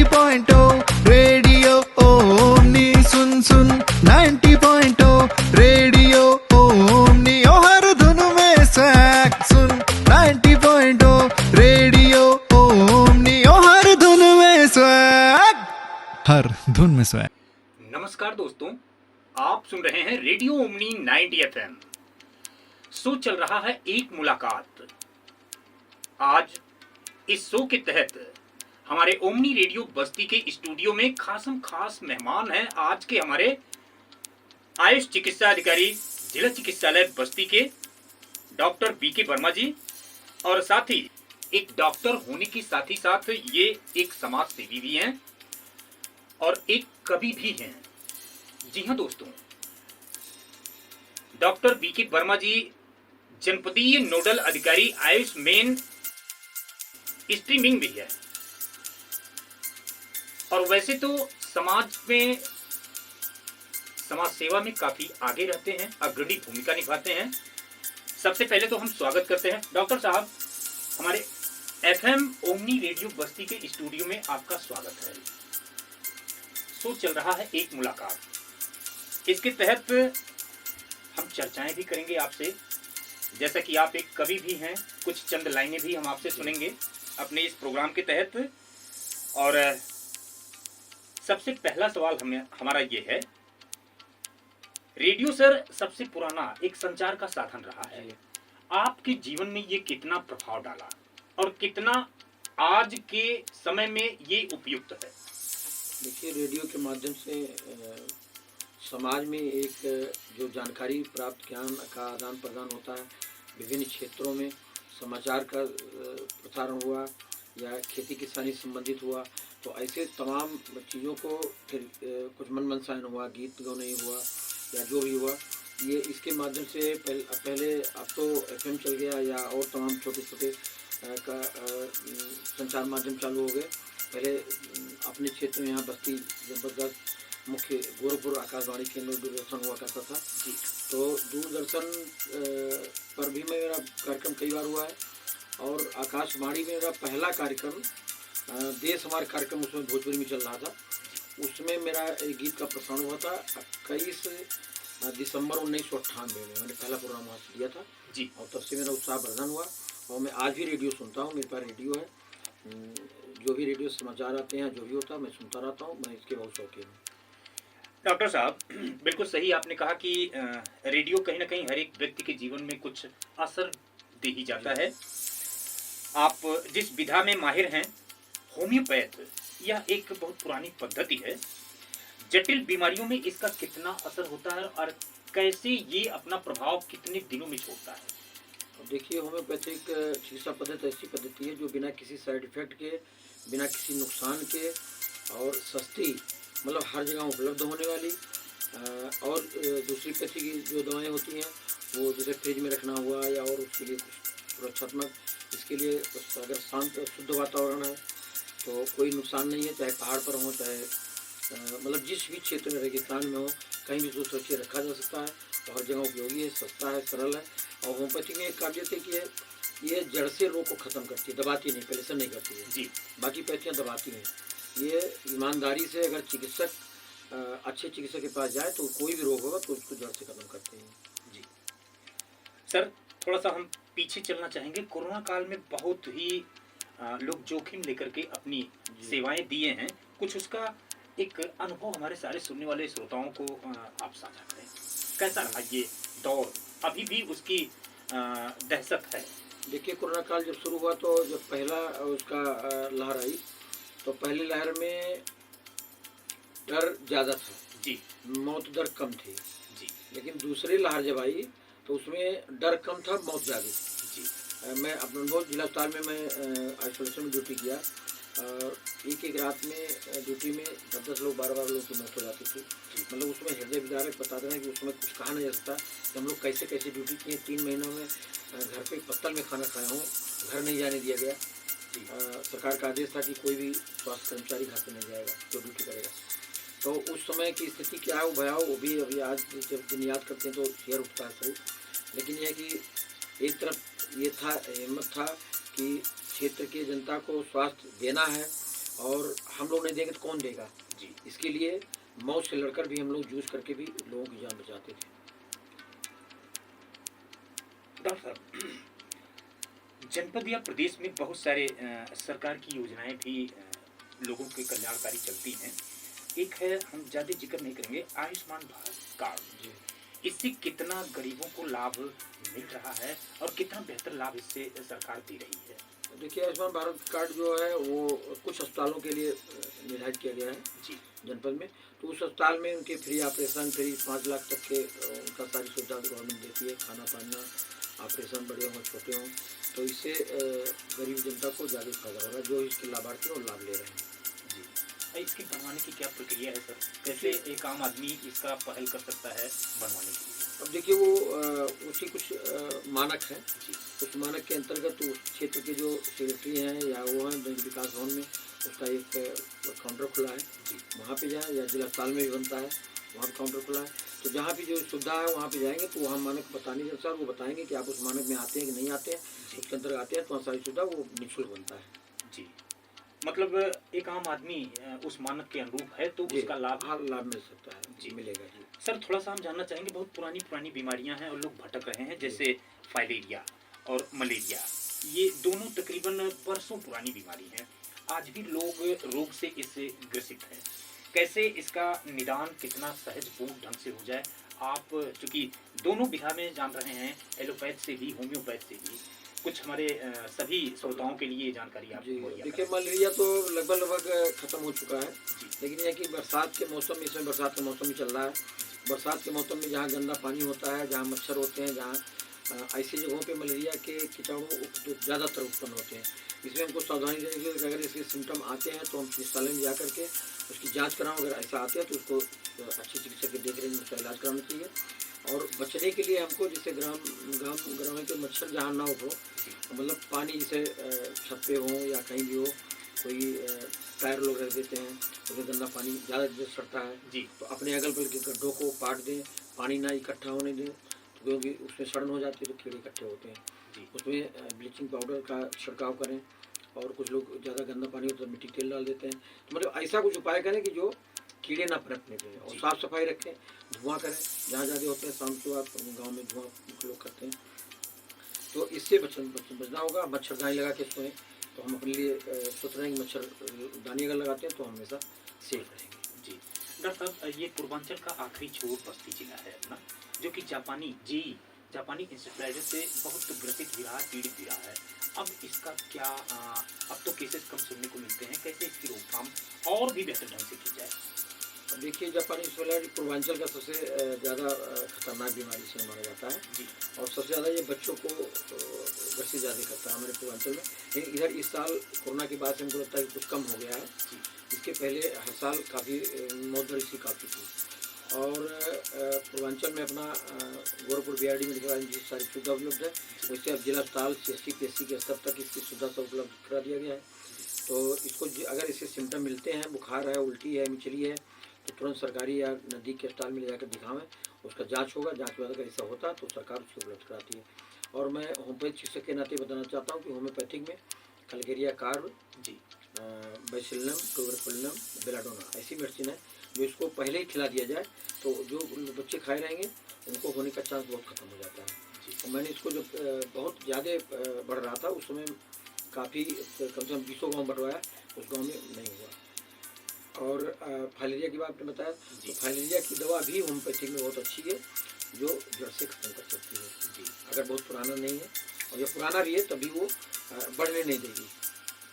90.0 radio omni सुन सुन 90.0 radio omni ओ हर धुन में sac सुन 90.0 radio omni ओ हर धुन में स्वैग, हर धुन में स्वैग। नमस्कार दोस्तों, आप सुन रहे हैं रेडियो ओमनी 90 FM। शो चल रहा है एक मुलाकात। आज इस शो के तहत हमारे ओमनी रेडियो बस्ती के स्टूडियो में खास मेहमान हैं आज के हमारे आयुष चिकित्सा अधिकारी जिला चिकित्सालय बस्ती के डॉक्टर बीके वर्मा जी, और साथ ही एक डॉक्टर होने के साथ ही साथ ये एक समाज सेवी भी हैं और एक कवि भी हैं। जी हाँ दोस्तों, डॉक्टर बीके वर्मा जी जनपदीय नोडल अधिकारी आयुष मेन स्ट्रीमिंग भी है, और वैसे तो समाज सेवा में काफी आगे रहते हैं, अग्रणी भूमिका निभाते हैं। सबसे पहले तो हम स्वागत करते हैं डॉक्टर साहब, हमारे एफएम ओमनी रेडियो बस्ती के स्टूडियो में आपका स्वागत है। शो चल रहा है एक मुलाकात, इसके तहत हम चर्चाएं भी करेंगे आपसे। जैसा कि आप एक कवि भी हैं, कुछ चंद लाइनें भी हम आपसे सुनेंगे अपने इस प्रोग्राम के तहत। और सबसे पहला सवाल हमारा ये है, रेडियो सर सबसे पुराना एक संचार का साधन रहा है, आपके जीवन में ये कितना प्रभाव डाला और कितना आज के समय में ये उपयुक्त है? देखिए, रेडियो के माध्यम से समाज में एक जो जानकारी प्राप्त, ज्ञान का आदान प्रदान होता है, विभिन्न क्षेत्रों में समाचार का प्रसारण हुआ या खेती किसानी संबंधित हुआ, तो ऐसे तमाम चीज़ों को फिर कुछ मन मनसायन हुआ, गीत गाने हुआ या जो भी हुआ, ये इसके माध्यम से पहले अब तो एफएम चल गया या और तमाम छोटे छोटे का संचार माध्यम चालू हो गए। पहले अपने क्षेत्र में यहाँ बस्ती जनपद मुख्य गोरखपुर आकाशवाणी केंद्र दूरदर्शन हुआ करता था, तो दूरदर्शन पर भी मेरा कार्यक्रम कई बार हुआ है, और आकाशवाणी में मेरा पहला कार्यक्रम देश हमारे कार्यक्रम उसमें भोजपुरी में चल रहा था, उसमें मेरा एक गीत का प्रसारण हुआ था 21 दिसंबर 1998 में मैंने पहला प्रोग्राम वहाँ से दिया था जी, और तब से मेरा उत्साह वर्धन हुआ और मैं आज भी रेडियो सुनता हूँ। मेरे पास रेडियो है, जो भी रेडियो समाचार आते हैं, जो भी होता है मैं सुनता रहता हूँ, मैं इसके बहुत शौकीन हूँ। डॉक्टर साहब, बिल्कुल सही आपने कहा कि रेडियो कहीं ना कहीं हर एक व्यक्ति के जीवन में कुछ असर दे ही जाता है। आप जिस विधा में माहिर हैं, होम्योपैथ, यह एक बहुत पुरानी पद्धति है। जटिल बीमारियों में इसका कितना असर होता है और कैसे ये अपना प्रभाव कितने दिनों में छोड़ता है? देखिए, होम्योपैथिक चिकित्सा पद्धति ऐसी पद्धति है जो बिना किसी साइड इफेक्ट के, बिना किसी नुकसान के और सस्ती, मतलब हर जगह उपलब्ध होने वाली, और दूसरी पैथी की जो दवाएं होती हैं वो जैसे फ्रिज में रखना हुआ या और उसके लिए कुछ सुरक्षात्मक, इसके लिए अगर शांत शुद्ध वातावरण है तो कोई नुकसान नहीं है, चाहे पहाड़ पर हो, चाहे मतलब जिस भी क्षेत्र में, रेगिस्तान में हो, कहीं भी सुरक्षित रखा जा सकता है, और हर जगह उपयोगी है, सस्ता है, सरल है। और होम्योपैथी में एक काबिलियत है कि ये जड़ से रोग को ख़त्म करती है, दबाती नहीं, परेशान नहीं करती है जी। बाकी पैथियाँ दबाती हैं। ये ईमानदारी से अगर चिकित्सक अच्छे चिकित्सक के पास जाए तो कोई भी रोग होगा तो उसको जड़ से खत्म करते हैं जी। सर, थोड़ा सा हम पीछे चलना चाहेंगे। कोरोना काल में बहुत ही लोग जोखिम लेकर के अपनी सेवाएं दिए हैं, कुछ उसका एक अनुभव हमारे सारे सुनने वाले श्रोताओं को आप साझा करें। कैसा रहा ये दौर? अभी भी उसकी दहशत है? देखिए, कोरोना काल जब शुरू हुआ तो जब पहला उसका लहर आई तो पहली लहर में डर ज़्यादा था जी, मौत दर कम थी जी। लेकिन दूसरी लहर जब आई तो उसमें डर कम था, मौत ज़्यादा जी। मैं अपना बहुत जिला अस्पताल में मैं आइसोलेशन में ड्यूटी किया, एक रात में ड्यूटी में 10 लोग 12 लोग की मौत हो जाती थी। मतलब उसमें हृदय विदारक बताते हैं कि उसमें कुछ कहा नहीं जा सकता कि हम लोग कैसे कैसे ड्यूटी किए। 3 महीनों में घर पे पत्तल में खाना खाया हूँ, घर नहीं जाने दिया गया। सरकार का आदेश था कि कोई भी स्वास्थ्य कर्मचारी घर पे नहीं जाएगा जो ड्यूटी करेगा। तो उस समय की स्थिति क्या है, वो भयावह, वो भी अभी आज जब दिन याद करते हैं तो शेयर उठता है सही। लेकिन यह कि एक तरफ ये था, हिम्मत था कि क्षेत्र की जनता को स्वास्थ्य देना है और हम लोग नहीं देंगे तो कौन देगा। जी। इसके लिए मौत से लड़कर भी हम लोग जूझ करके भी लोगों की जान बचाते थे। डॉक्टर साहब, जनपद या प्रदेश में बहुत सारे सरकार की योजनाएं भी लोगों के कल्याणकारी चलती हैं। एक है, हम ज़्यादा जिक्र नहीं करेंगे, आयुष्मान भारत कार्ड। जी। इससे कितना गरीबों को लाभ मिल रहा है और कितना बेहतर लाभ इससे सरकार दे रही है? देखिए, आयुष्मान भारत कार्ड जो है वो कुछ अस्पतालों के लिए निर्धारित किया गया है जी। जनपद में। तो उस अस्पताल में उनके फ्री ऑपरेशन, फ्री 5 लाख तक के उनका सारी सुविधा गवर्नमेंट देती है, खाना पाना, ऑपरेशन बड़े हों छोटे हों। तो इससे गरीब जनता को ज़्यादा फायदा हो रहा है, जो इसके लाभार्थी हैं वो लाभ ले रहे हैं। जी। इसके बनवाने की क्या प्रक्रिया है सर? कैसे एक आम आदमी इसका पहल कर सकता है बनवाने के लिए? अब देखिए, वो उसी कुछ मानक है। जी। उस मानक के अंतर्गत उस क्षेत्र के जो सेक्रेटरी हैं या वो हैं बैंक विकास भवन में, उसका एक काउंटर खुला है। जी। वहाँ पे जाएँ, या जिला अस्पताल में भी बनता है, वहाँ पर काउंटर खुला है। तो जहाँ भी जो सुविधा है वहाँ पे जाएंगे तो वहाँ मानक बताने के अनुसार वो बताएंगे कि आप उस मानक में आते हैं कि नहीं आते हैं। उसके अंतर्गत आते हैं तो वहाँ सारी सुविधा वो निःशुल्क बनता है। जी। मतलब एक आम आदमी उस मानक के अनुरूप है तो जी, उसका लाभ हाँ, लाभ मिल सकता है। जी। मिलेगा जी। सर, थोड़ा सा हम जानना चाहेंगे, बहुत पुरानी बीमारियां हैं और लोग भटक रहे हैं, जैसे फाइलेरिया और मलेरिया। ये दोनों तकरीबन वर्षों पुरानी बीमारी हैं। आज भी लोग रोग से इससे ग्रसित हैं। कैसे इसका निदान कितना सहजपूर्ण ढंग से हो जाए? आप चूंकि दोनों विधा में जान रहे हैं, एलोपैथ से भी, होम्योपैथ से भी, कुछ हमारे सभी श्रोताओं के लिए जानकारी आप जी। मुहैया देखिए, कराएं। मलेरिया तो लगभग खत्म हो चुका है। जी। लेकिन यह कि बरसात के मौसम में, इसमें बरसात का मौसम ही चल रहा है। बरसात के मौसम में जहाँ गंदा पानी होता है, जहाँ मच्छर होते हैं, जहाँ ऐसी जगहों पे मलेरिया के कीटाणु ज़्यादातर उत्पन्न होते हैं। इसमें हमको सावधानी रखनी चाहिए कि अगर इसके सिम्टम आते हैं तो हम चिकित्सालय में जा करके उसकी जांच कराएं। अगर ऐसा आते हैं तो उसको अच्छी चिकित्सक की देख रेख में उसका इलाज कराना चाहिए। और बचने के लिए हमको, जैसे ग्राम के मच्छर जहाँ ना हो, मतलब पानी जैसे छत पे हो या कहीं भी हो, कोई टायर लोग रख देते हैं, उसमें गंदा पानी ज़्यादा देर सड़ता है जी। तो अपने अगल बगल के गड्ढों को पाट दें, पानी ना इकट्ठा होने दें, तो क्योंकि उसमें सड़न हो जाती है तो कीड़े इकट्ठे होते हैं। जी। उसमें ब्लीचिंग पाउडर का छिड़काव करें। और कुछ लोग ज़्यादा गंदा पानी होता है तो मिट्टी तेल डाल देते हैं। तो मतलब ऐसा कुछ उपाय करें कि जो कीड़े ना पनपने दें। और साफ़ सफाई रखें, धुआं करें जहाँ ज़्यादा होते हैं। शाम को आप गाँव में धुआं लोग करते हैं, तो इससे बचना होगा। मच्छरदानी लगा के सोएं, तो हम अपने लिए सोच रहे हैं कि मच्छरदानी अगर लगाते हैं तो हमेशा सेफ रहेंगे। जी। डॉक्टर साहब, ये पूर्वांचल का आखिरी छोर बस्ती जिला है अपना, जो कि जापानी इंसेफ्लाइटिस से बहुत ग्रसित भी रहा, पीड़ित भी रहा है। अब इसका क्या, अब तो केसेस कम सुनने को मिलते हैं, कैसे इसकी रोकथाम और भी बेहतर ढंग से की जाए? देखिए, जापानी इंसेफ्लाइटिस पूर्वांचल का सबसे ज़्यादा खतरनाक बीमारी से माना जाता है। जी। और सबसे ज़्यादा ये बच्चों को ग्रसित ज़्यादा करता है हमारे पूर्वांचल में। लेकिन इधर इस साल कोरोना के बाद से हमको लगता है कि कुछ कम हो गया है। जी। इसके इसके पहले हर साल काफ़ी मौत दर इसकी काफ़ी थी। और पूर्वांचल में अपना गोरखपुर BRD मेडिकल कॉलेज में सारी सुविधा उपलब्ध है। वैसे अब जिला अस्पताल CSC PSC के स्तर तक इसकी सुविधा सब उपलब्ध करा दिया गया है। तो इसको अगर इससे सिम्टम मिलते हैं, बुखार है, उल्टी है, मिचली है, तो तुरंत सरकारी या नज़दीक के अस्पताल में ले जाकर दिखावें। उसका जांच होगा, जांच के बाद अगर ऐसा होता है तो सरकार उसको उपलब्ध कराती है। और मैं होम्योपैथ चिकित्सक के नाते बताना चाहता हूँ कि होम्योपैथिक में कलगेरिया कार्ब, जी, बैसिलम, ट्यूबरकुलिनम, बेलाडोना ऐसी मेडिसिन है जो इसको पहले ही खिला दिया जाए तो जो बच्चे खाए रहेंगे उनको होने का चांस बहुत खत्म हो जाता है। और मैंने इसको जब बहुत ज़्यादा बढ़ रहा था उस समय काफ़ी कम से कम 20 गाँव बढ़वाया, उस गाँव में नहीं हुआ। और फाइलेरिया की बात आपने बताया, तो फाइलेरिया की दवा भी होम्योपैथिक में बहुत अच्छी है, जो जड़ से खत्म कर सकती है। जी। अगर बहुत पुराना नहीं है, और जब पुराना भी है तभी वो बढ़ने नहीं देगी।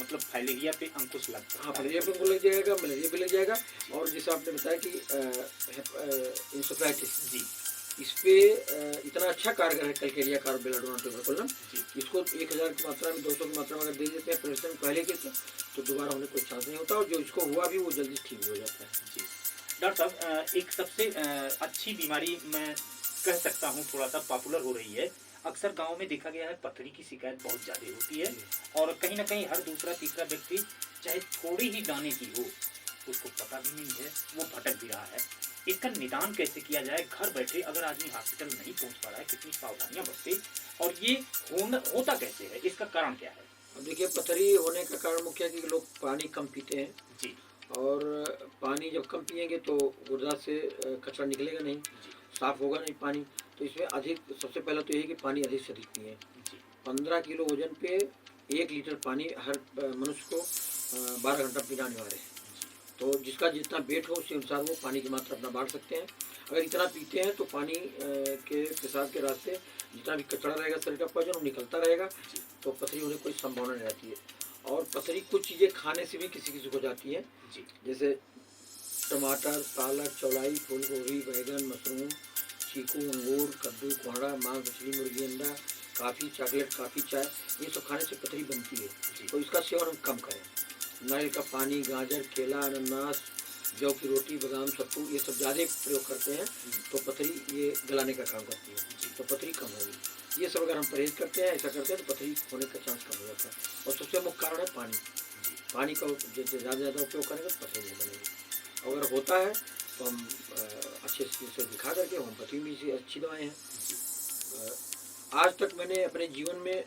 मतलब फाइलेरिया पे अंकुश लग सकता है। हाँ, फाइलेरिया पे अंकुश लग जाएगा, मलेरिया पे लग जाएगा। और जैसे आपने बताया कि इंसेफ्लाइटिस, जी, इस पे इतना अच्छा कारगर है कलकेरिया कार्ब, बेलाडोना, ट्यूबरकुलिनम। इसको 1000 की मात्रा में, 200 की मात्रा में अगर दे देते हैं पेशेंट पहले के तो दोबारा होने कोई चांस नहीं होता। और जो इसको हुआ भी वो जल्दी ठीक भी हो जाता है। जी। डॉक्टर साहब, एक सबसे अच्छी बीमारी मैं कह सकता हूँ, थोड़ा सा पॉपुलर हो रही है, अक्सर गांव में देखा गया है, पथरी की शिकायत बहुत ज़्यादा होती है। और कहीं ना कहीं हर दूसरा तीसरा व्यक्ति चाहे थोड़ी ही दाने की हो, उसको पता भी नहीं है, वो भटक भी रहा है। इसका निदान कैसे किया जाए घर बैठे? अगर आदमी हॉस्पिटल नहीं पहुंच पा रहा है, कितनी सावधानियां बरते, और ये होता कैसे है, इसका कारण क्या है? अब देखिए, पथरी होने का कारण मुख्य है कि लोग पानी कम पीते हैं, जी और पानी जब कम पिएंगे तो गुर्दा से कचरा निकलेगा नहीं, जी साफ होगा नहीं पानी। तो इसमें अधिक, सबसे पहला तो ये है कि पानी अधिक से अधिक पिए। जी 15 किलो वजन पे 1 लीटर पानी हर मनुष्य को 12 घंटा पीना अनिवार्य है। तो जिसका जितना वेट हो उसी अनुसार वो पानी की मात्रा अपना बांट सकते हैं। अगर इतना पीते हैं तो पानी के पेशाब के रास्ते जितना भी कचरा रहेगा शरीर का वजन वो निकलता रहेगा, तो पथरी होने की कोई संभावना नहीं रहती है। और पथरी कुछ चीज़ें खाने से भी किसी किसी को जाती है, जी जैसे टमाटर, पालक, चौलाई, फूल गोभी, बैगन, मशरूम, चीकू, अंगूर, कद्दू, कोहड़ा, मांस, मछली, मुर्गी, अंडा, काफ़ी, चॉकलेट, काफ़ी, चाय, ये सब खाने से पथरी बनती है। तो इसका सेवन हम कम करें। नारियल का पानी, गाजर, केला, अनानास, जौ की रोटी, बादाम, सत्तू, ये सब ज़्यादा प्रयोग करते हैं तो पथरी ये गलाने का काम करती है, तो पथरी कम होगी। ये सब अगर हम परहेज करते हैं, ऐसा करते हैं तो पथरी होने का चांस कम हो जाता है। और सबसे मुख्य कारण है पानी। पानी का ज़्यादा उपयोग करेंगे तो पथरी नहीं बनेगी। अगर होता है तो हम अच्छे से दिखा करके होम्योपैथी में से अच्छी दवाएँ हैं। आज तक मैंने अपने जीवन में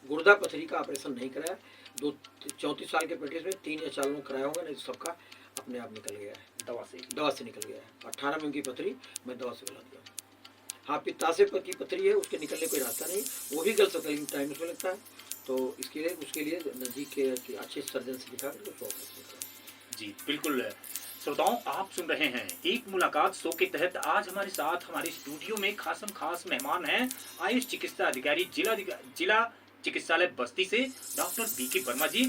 गुर्दा पथरी का ऑपरेशन नहीं कराया। 34 साल के प्रैक्टिस में 3 या 4 लोग कराया होगा, नहीं तो सबका अपने आप निकल गया है, दवा से निकल गया है। 18 में उनकी पथरी मैं दवा से गला दिया। हाँ, पित्ताशय पर की पथरी है, उसके निकलने कोई रास्ता नहीं, वो भी गल सकता है लेकिन टाइम उसमें लगता है। तो उसके लिए नज़दीक के अच्छे सर्जन से दिखा कर उसको ऑपरेशन कराएं। जी बिल्कुल। श्रोताओं, आप सुन रहे हैं एक मुलाकात शो के तहत। आज हमारे साथ हमारे स्टूडियो में खास मेहमान हैं आयुष चिकित्सा अधिकारी जिला चिकित्सालय बस्ती से डॉक्टर बीके वर्मा जी।